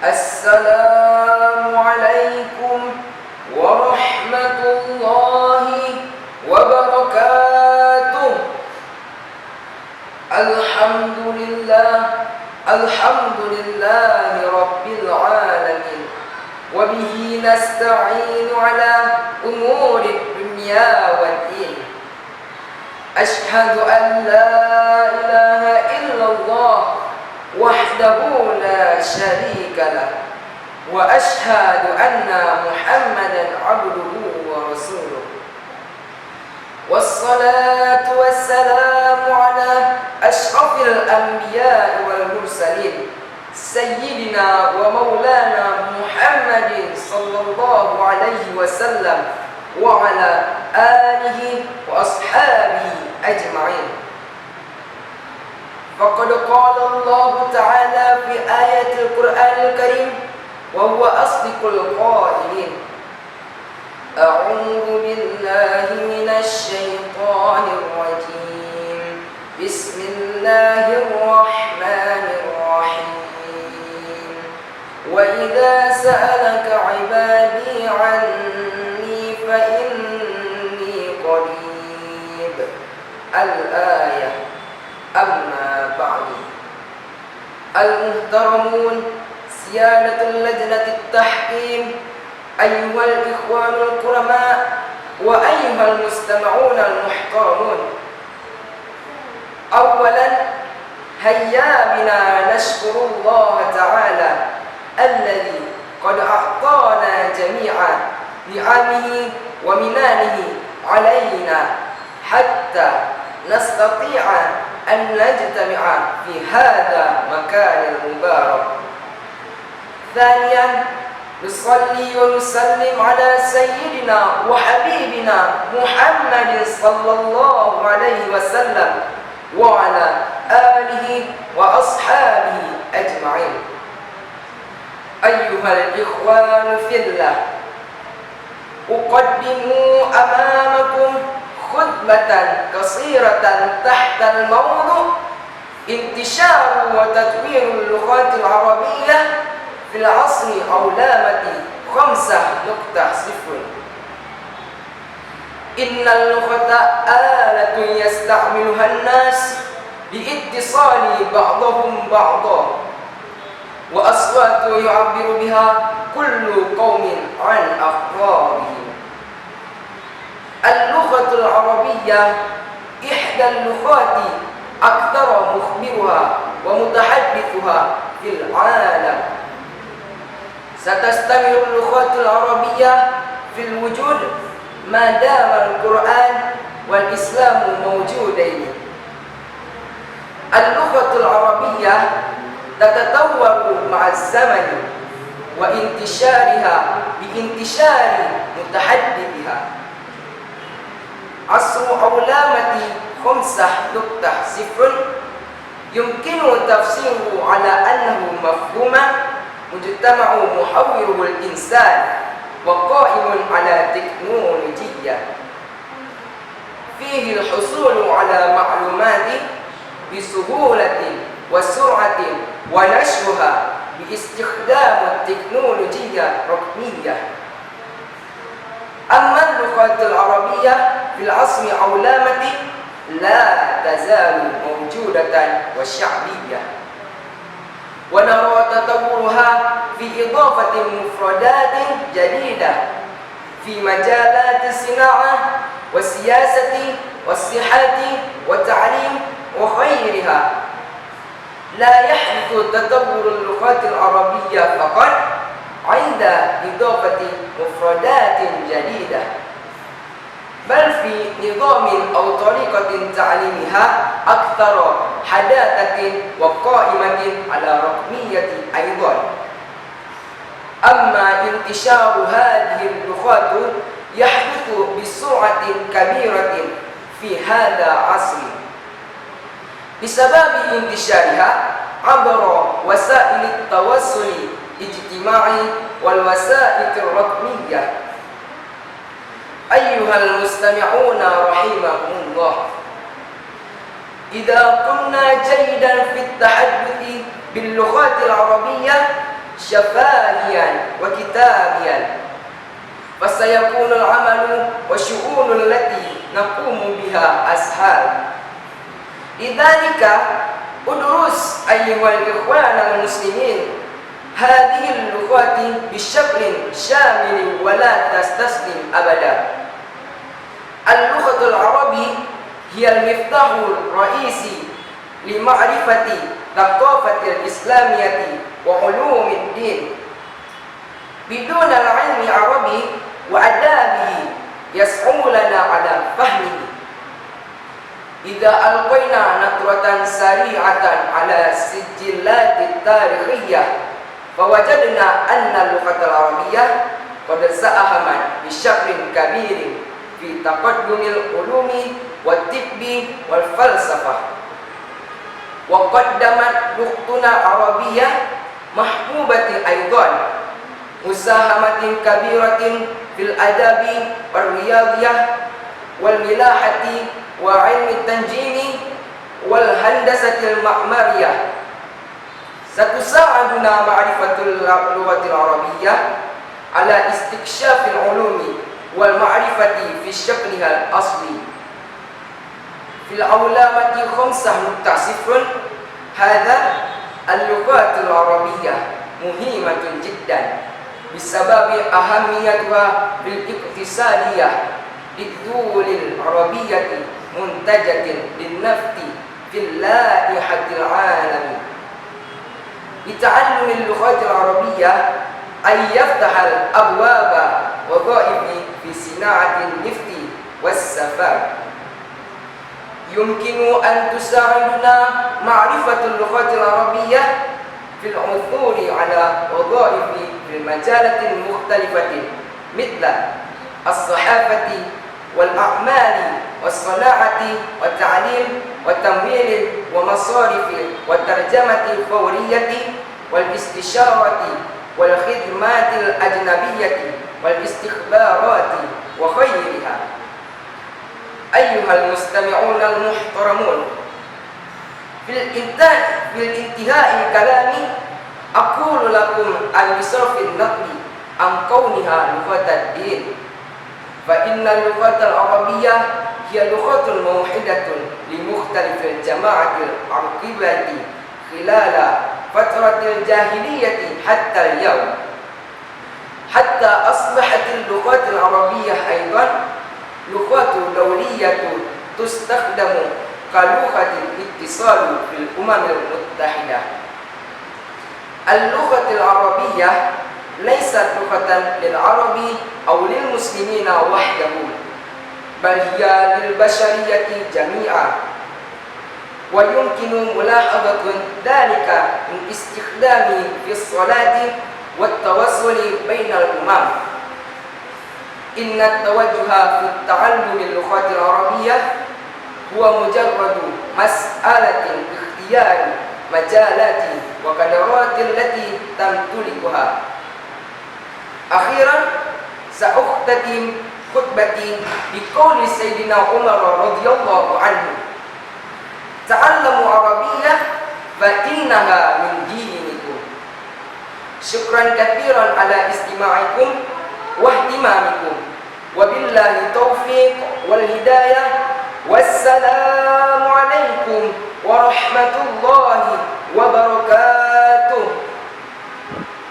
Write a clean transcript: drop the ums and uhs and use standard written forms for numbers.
السلام عليكم ورحمة الله وبركاته. الحمد لله رب العالمين، وبه نستعين على أمور الدنيا والدين. أشهد أن لا إله إلا الله وحده لا شريك له، وأشهد أن محمدا عبده ورسوله. والصلاة والسلام على أشرف الأنبياء والمرسلين سيدنا ومولانا محمد صلى الله عليه وسلم وعلى آله وأصحابه أجمعين. فقد قال الله تعالى في آية القرآن الكريم وهو أصدق القائلين: أعوذ بالله من الشيطان الرجيم، بسم الله الرحمن الرحيم. وإذا سألك عبادي عني فإني قريب. الآية. أما بعد، المحترمون، سيادة لجنة التحكيم، أيها الإخوان الكرماء، وأيها المستمعون المحترمون، أولا هيا بنا نشكر الله تعالى الذي قد أعطانا جميع نعمه ومنانه علينا حتى نستطيع أن نجتمع في هذا المكان المبارك. ثانيا نصلي ونسلم على سيدنا وحبيبنا محمد صلى الله عليه وسلم وعلى آله وأصحابه أجمعين. أيها الإخوان في الله، أقدم أمامكم خطبة قصيرة تحت الموضوع انتشار وتطوير اللغات العربية في العصر علامة 5.0. إن اللغة آلة يستعملها الناس لاتصال بعضهم بعضا، وأصوات يعبر بها كل قوم عن أفكارهم. اللغة العربية إحدى اللغات أكثر مخبرها ومتحدثها في العالم. ستستمر اللغات العربية في الوجود ما دام القرآن والإسلام موجودين. اللغة العربية تتطور مع الزمن وانتشارها بانتشار متحدثها. عصر علامة 5.0 يمكن تفسيره على أنه مفهوم مجتمع محوره الإنسان وقائم على تكنولوجيا فيه الحصول على معلومات بسهولة وسرعة ونشرها باستخدام التكنولوجيا الرقمية. أما اللغات العربية في العصر علامة لا تزال موجودة وشعبية، ونرى تطورها في إضافة مفردات جديدة في مجالات الصناعة والسياسة والصحة والتعليم وغيرها. لا يحدث تطور اللغات العربية فقط عند إضافة مفردات جديدة، بل في نظام أو طريقة تعليمها أكثر حداثة وقائمة على رقمية أيضا. أما انتشار هذه اللغات يحدث بسرعة كبيرة في هذا العصر بسبب انتشارها عبر وسائل التواصل الاجتماعي والوسائل الرقمية. أيها المستمعون رحمكم الله، إذا كنا جيدا في التحدث باللغات العربية شفاهيا وكتابيا، فسيكون العمل والشؤون التي نقوم بها أسهل. لذلك ادرس أيها الإخوان المسلمين هذه اللغات بشكل شامل ولا تستسلم أبدا. اللغة العربية هي المفتاح الرئيسي لمعرفة ثقافة الإسلامية وعلوم الدين. بدون العلم العربي وآدابه يصعب لنا على فهمه. إذا ألقينا نظرة سريعة على السجلات التاريخية فوجدنا أن اللغة العربية قد ساهمت بشكل كبير في تقدم العلوم والطب والفلسفة، وقدمت لغتنا العربية محبوبة أيضا مساهمة كبيرة في الأدب والرياضية والملاحة وعلم التنجيم والهندسة المعمارية. ستساعدنا معرفة اللغة العربية على استكشاف العلوم والمعرفة في شكلها الأصلي. في العلامة 5.0 هذا اللغات العربية مهمة جدا بسبب أهميتها بالاقتصادية للدول العربية منتجة للنفط في اللائحة العالمية. بتعلم اللغات العربية أن يفتح الأبواب وظائف في صناعة النفط والسفر. يمكن أن تساعدنا معرفة اللغات العربية في العثور على وظائف في المجالات المختلفة مثل الصحافة والأعمال والصناعة والتعليم والتمويل ومصارف والترجمة الفورية والاستشارة والخدمات الأجنبية والاستخبارات وغيرها. أيها المستمعون المحترمون، في الانتهاء كلامي أقول لكم عن بصرف النقل عن كونها لغة الدين، فإن اللغة العربية هي لغة موحدة لمختلف الجماعات العرقية خلال فترة الجاهلية حتى اليوم، حتى أصبحت اللغات العربية أيضا لغة دولية تستخدم كلغة الاتصال في الأمم المتحدة. اللغة العربية ليست لغة للعرب أو للمسلمين وحدهم، بل هي للبشرية جميعا، ويمكن ملاحظة ذلك من استخدامه في الصلاة والتواصل بين الأمم. إن التوجه في تعلم اللغات العربية هو مجرد مسألة اختيار مجالات وقدرات التي تمتلكها. أخيرا سأختتم خطبتي بقول سيدنا عمر رضي الله عنه: تعلموا عربية فإنها من دينكم. شكرا كثيرا على استماعكم واهتمامكم، وبالله التوفيق والهداية، والسلام عليكم ورحمة الله وبركاته.